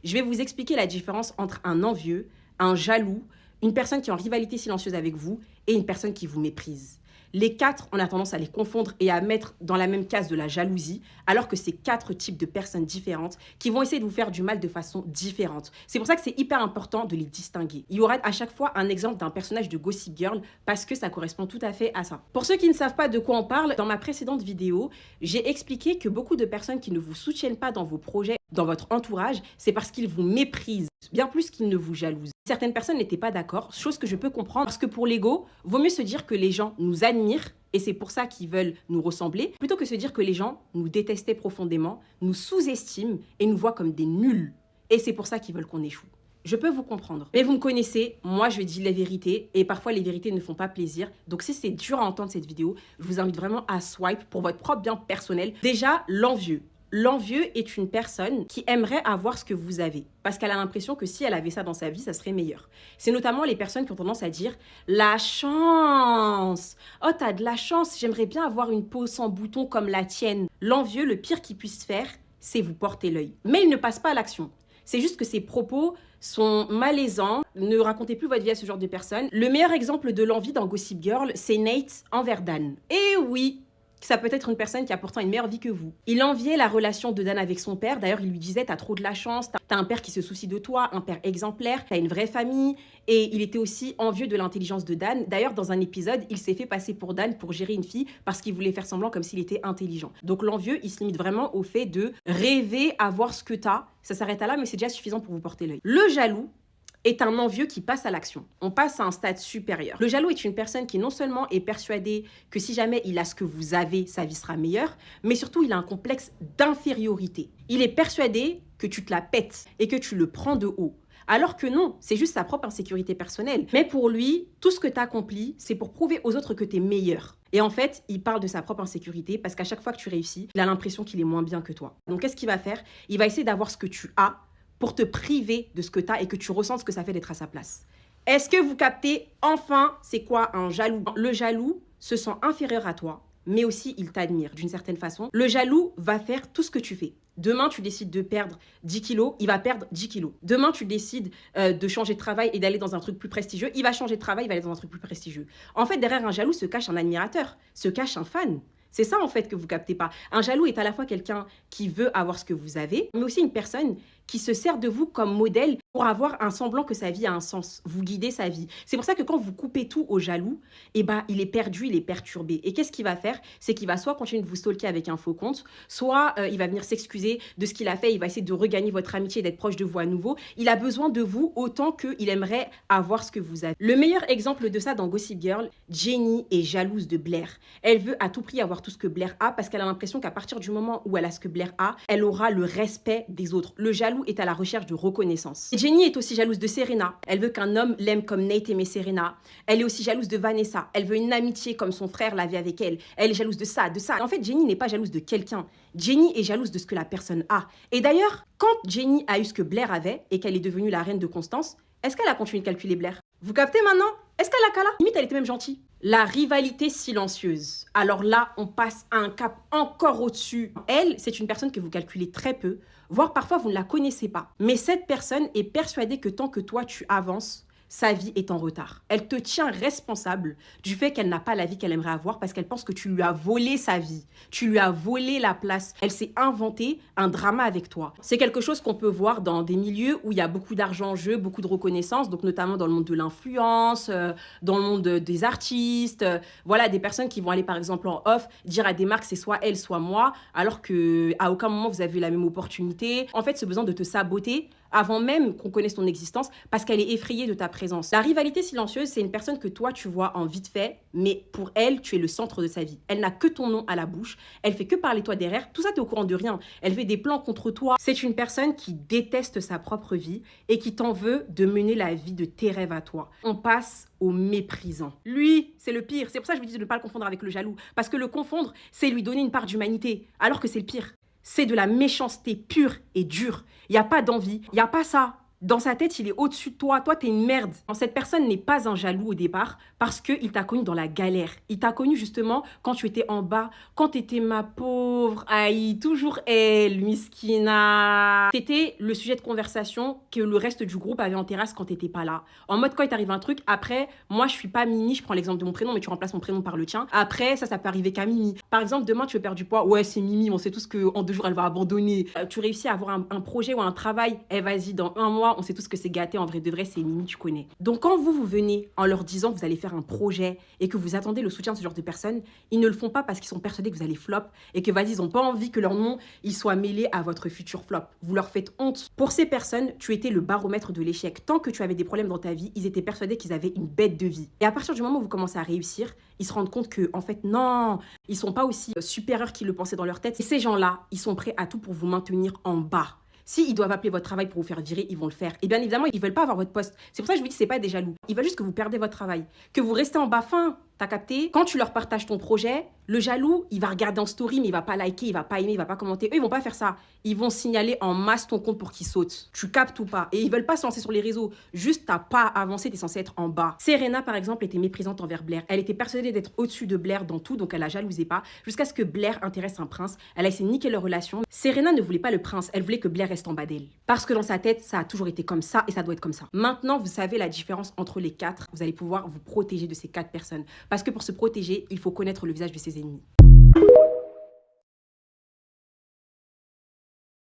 Je vais vous expliquer la différence entre un envieux, un jaloux, une personne qui est en rivalité silencieuse avec vous et une personne qui vous méprise. Les quatre, on a tendance à les confondre et à mettre dans la même case de la jalousie, alors que c'est quatre types de personnes différentes qui vont essayer de vous faire du mal de façon différente. C'est pour ça que c'est hyper important de les distinguer. Il y aura à chaque fois un exemple d'un personnage de Gossip Girl parce que ça correspond tout à fait à ça. Pour ceux qui ne savent pas de quoi on parle, dans ma précédente vidéo, j'ai expliqué que beaucoup de personnes qui ne vous soutiennent pas dans vos projets, dans votre entourage, c'est parce qu'ils vous méprisent, bien plus qu'ils ne vous jalousent. Certaines personnes n'étaient pas d'accord, chose que je peux comprendre, parce que pour l'ego, vaut mieux se dire que les gens nous admirent, et c'est pour ça qu'ils veulent nous ressembler, plutôt que se dire que les gens nous détestaient profondément, nous sous-estiment et nous voient comme des nuls. Et c'est pour ça qu'ils veulent qu'on échoue. Je peux vous comprendre. Mais vous me connaissez, moi je dis la vérité, et parfois les vérités ne font pas plaisir. Donc si c'est dur à entendre cette vidéo, je vous invite vraiment à swipe pour votre propre bien personnel. Déjà, l'envieux. L'envieux est une personne qui aimerait avoir ce que vous avez parce qu'elle a l'impression que si elle avait ça dans sa vie, ça serait meilleur. C'est notamment les personnes qui ont tendance à dire « la chance ». « Oh, t'as de la chance, j'aimerais bien avoir une peau sans boutons comme la tienne ». L'envieux, le pire qu'il puisse faire, c'est vous porter l'œil. Mais il ne passe pas à l'action. C'est juste que ses propos sont malaisants. Ne racontez plus votre vie à ce genre de personnes. Le meilleur exemple de l'envie dans Gossip Girl, c'est Nate envers Dan. Et oui, ça peut être une personne qui a pourtant une meilleure vie que vous. Il enviait la relation de Dan avec son père. D'ailleurs, il lui disait « t'as trop de la chance, t'as un père qui se soucie de toi, un père exemplaire, t'as une vraie famille ». Et il était aussi envieux de l'intelligence de Dan. D'ailleurs, dans un épisode, il s'est fait passer pour Dan pour gérer une fille parce qu'il voulait faire semblant comme s'il était intelligent. Donc l'envieux, il se limite vraiment au fait de rêver avoir ce que t'as. Ça s'arrête à là, mais c'est déjà suffisant pour vous porter l'œil. Le jaloux est un envieux qui passe à l'action. On passe à un stade supérieur. Le jaloux est une personne qui non seulement est persuadée que si jamais il a ce que vous avez, sa vie sera meilleure, mais surtout il a un complexe d'infériorité. Il est persuadé que tu te la pètes et que tu le prends de haut. Alors que non, c'est juste sa propre insécurité personnelle. Mais pour lui, tout ce que tu as accompli, c'est pour prouver aux autres que tu es meilleur. Et en fait, il parle de sa propre insécurité parce qu'à chaque fois que tu réussis, il a l'impression qu'il est moins bien que toi. Donc qu'est-ce qu'il va faire? Il va essayer d'avoir ce que tu as pour te priver de ce que tu as et que tu ressens ce que ça fait d'être à sa place. Est-ce que vous captez enfin c'est quoi un jaloux? Le jaloux se sent inférieur à toi, mais aussi il t'admire d'une certaine façon. Le jaloux va faire tout ce que tu fais. Demain, tu décides de perdre 10 kilos, il va perdre 10 kilos. Demain, tu décides de changer de travail et d'aller dans un truc plus prestigieux, il va changer de travail, il va aller dans un truc plus prestigieux. En fait, derrière un jaloux se cache un admirateur, se cache un fan. C'est ça, en fait, que vous captez pas. Un jaloux est à la fois quelqu'un qui veut avoir ce que vous avez, mais aussi une personne qui se sert de vous comme modèle pour avoir un semblant que sa vie a un sens. Vous guidez sa vie. C'est pour ça que quand vous coupez tout au jaloux, eh ben, il est perdu, il est perturbé. Et qu'est-ce qu'il va faire? C'est qu'il va soit continuer de vous stalker avec un faux compte, soit il va venir s'excuser de ce qu'il a fait, il va essayer de regagner votre amitié et d'être proche de vous à nouveau. Il a besoin de vous autant qu'il aimerait avoir ce que vous avez. Le meilleur exemple de ça dans Gossip Girl, Jenny est jalouse de Blair. Elle veut à tout prix avoir tout ce que Blair a parce qu'elle a l'impression qu'à partir du moment où elle a ce que Blair a, elle aura le respect des autres. Le jaloux est à la recherche de reconnaissance. Et Jenny est aussi jalouse de Serena. Elle veut qu'un homme l'aime comme Nate aimait Serena. Elle est aussi jalouse de Vanessa. Elle veut une amitié comme son frère l'avait avec elle. Elle est jalouse de ça, de ça. En fait, Jenny n'est pas jalouse de quelqu'un. Jenny est jalouse de ce que la personne a. Et d'ailleurs, quand Jenny a eu ce que Blair avait et qu'elle est devenue la reine de Constance, est-ce qu'elle a continué de calculer Blair? Vous captez maintenant? Est-ce qu'elle a qu'à là? Limite, elle était même gentille. La rivalité silencieuse. Alors là, on passe à un cap encore au-dessus. Elle, c'est une personne que vous calculez très peu, voire parfois vous ne la connaissez pas. Mais cette personne est persuadée que tant que toi tu avances, sa vie est en retard. Elle te tient responsable du fait qu'elle n'a pas la vie qu'elle aimerait avoir parce qu'elle pense que tu lui as volé sa vie. Tu lui as volé la place. Elle s'est inventé un drama avec toi. C'est quelque chose qu'on peut voir dans des milieux où il y a beaucoup d'argent en jeu, beaucoup de reconnaissance, donc notamment dans le monde de l'influence, dans le monde des artistes. Voilà, des personnes qui vont aller par exemple en off, dire à des marques c'est soit elle, soit moi, alors qu'à aucun moment vous avez eu la même opportunité. En fait, ce besoin de te saboter avant même qu'on connaisse ton existence parce qu'elle est effrayée de ta présence. La rivalité silencieuse, c'est une personne que toi, tu vois en vite fait, mais pour elle, tu es le centre de sa vie. Elle n'a que ton nom à la bouche, elle fait que parler toi derrière, tout ça, tu es au courant de rien. Elle fait des plans contre toi. C'est une personne qui déteste sa propre vie et qui t'en veut de mener la vie de tes rêves à toi. On passe au méprisant. Lui, c'est le pire. C'est pour ça que je vous dis de ne pas le confondre avec le jaloux. Parce que le confondre, c'est lui donner une part d'humanité, alors que c'est le pire. C'est de la méchanceté pure et dure. Il n'y a pas d'envie, il n'y a pas ça. Dans sa tête, il est au-dessus de toi. Toi, t'es une merde. Cette personne n'est pas un jaloux au départ parce qu'il t'a connu dans la galère. Il t'a connu justement quand tu étais en bas, quand t'étais ma pauvre. Aïe, toujours elle, miskina. T'étais le sujet de conversation que le reste du groupe avait en terrasse quand t'étais pas là. En mode, quand il t'arrive un truc, après, moi, je suis pas Mimi, je prends l'exemple de mon prénom, mais tu remplaces mon prénom par le tien. Après, ça peut arriver qu'à Mimi. Par exemple, demain, tu veux perdre du poids. Ouais, c'est Mimi, on sait tous qu'en 2 jours, elle va abandonner. Tu réussis à avoir un projet ou un travail. Eh, vas-y, dans 1 mois, on sait tous que c'est gâté. En vrai de vrai, c'est Mimi, tu connais. Donc, quand vous venez en leur disant que vous allez faire un projet et que vous attendez le soutien de ce genre de personnes, ils ne le font pas parce qu'ils sont persuadés que vous allez flop et que, vas-y, ils n'ont pas envie que leur nom il soit mêlé à votre futur flop. Vous leur faites honte. Pour ces personnes, tu étais le baromètre de l'échec. Tant que tu avais des problèmes dans ta vie, ils étaient persuadés qu'ils avaient une bête de vie. Et à partir du moment où vous commencez à réussir, ils se rendent compte que, en fait, non, ils sont pas aussi supérieurs qu'ils le pensaient dans leur tête. Et ces gens-là, ils sont prêts à tout pour vous maintenir en bas. S'ils doivent appeler votre travail pour vous faire virer, ils vont le faire. Et bien évidemment, ils veulent pas avoir votre poste. C'est pour ça que je vous dis, c'est pas des jaloux. Ils veulent juste que vous perdez votre travail. Que vous restez en bas fin. T'as capté? Quand tu leur partages ton projet, le jaloux, il va regarder en story, mais il va pas liker, il va pas aimer, il va pas commenter. Eux, ils vont pas faire ça. Ils vont signaler en masse ton compte pour qu'il saute. Tu captes ou pas? Et ils veulent pas se lancer sur les réseaux. Juste, t'as pas avancé, t'es censé être en bas. Serena, par exemple, était méprisante envers Blair. Elle était persuadée d'être au-dessus de Blair dans tout, donc elle la jalousait pas. Jusqu'à ce que Blair intéresse un prince. Elle a essayé de niquer leur relation. Serena ne voulait pas le prince, elle voulait que Blair reste en bas d'elle. Parce que dans sa tête, ça a toujours été comme ça et ça doit être comme ça. Maintenant, vous savez la différence entre les 4. Vous allez pouvoir vous protéger de ces 4 personnes. Parce que pour se protéger, il faut connaître le visage de ses ennemis.